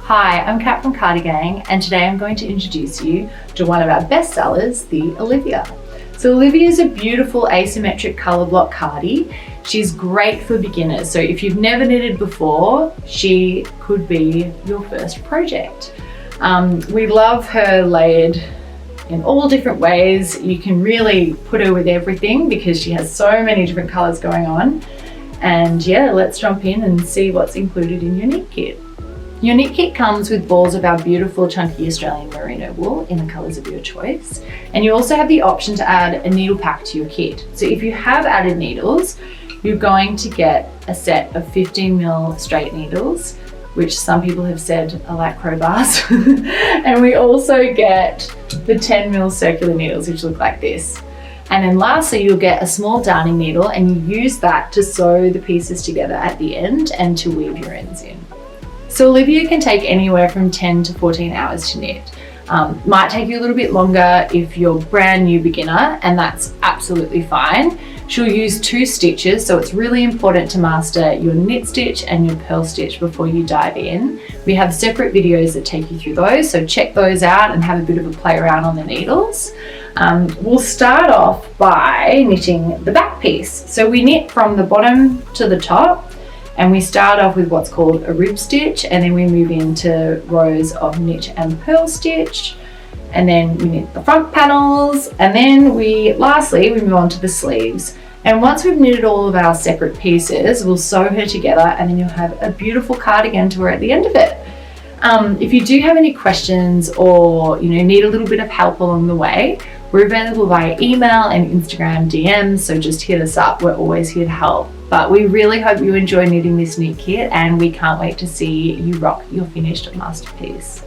Hi, I'm Kat from Cardigang, and today I'm going to introduce you to one of our best sellers, the Olivia. So Olivia is a beautiful asymmetric colour block cardie. She's great for beginners, so if you've never knitted before, she could be your first project. We love her layered in all different ways. You can really put her with everything because she has so many different colours going on. And yeah, let's jump in and see what's included in your knit kit. Your knit kit comes with balls of our beautiful chunky Australian merino wool in the colours of your choice. And you also have the option to add a needle pack to your kit. So if you have added needles, you're going to get a set of 15mm straight needles, which some people have said are like crowbars. And we also get the 10mm circular needles, which look like this. And then lastly, you'll get a small darning needle, and you use that to sew the pieces together at the end and to weave your ends in. So Olivia can take anywhere from 10 to 14 hours to knit. Might take you a little bit longer if you're brand new beginner, and that's absolutely fine. She'll use 2 stitches, so it's really important to master your knit stitch and your purl stitch before you dive in. We have separate videos that take you through those, so check those out and have a bit of a play around on the needles. We'll start off by knitting the back piece. So we knit from the bottom to the top, and we start off with what's called a rib stitch, and then we move into rows of knit and purl stitch, and then we knit the front panels, and then lastly we move on to the sleeves. And once we've knitted all of our separate pieces, we'll sew her together, and then you'll have a beautiful cardigan to wear at the end of it. If you do have any questions or need a little bit of help along the way, we're available via email and Instagram DMs, so just hit us up. We're always here to help. But we really hope you enjoy knitting this knit kit, and we can't wait to see you rock your finished masterpiece.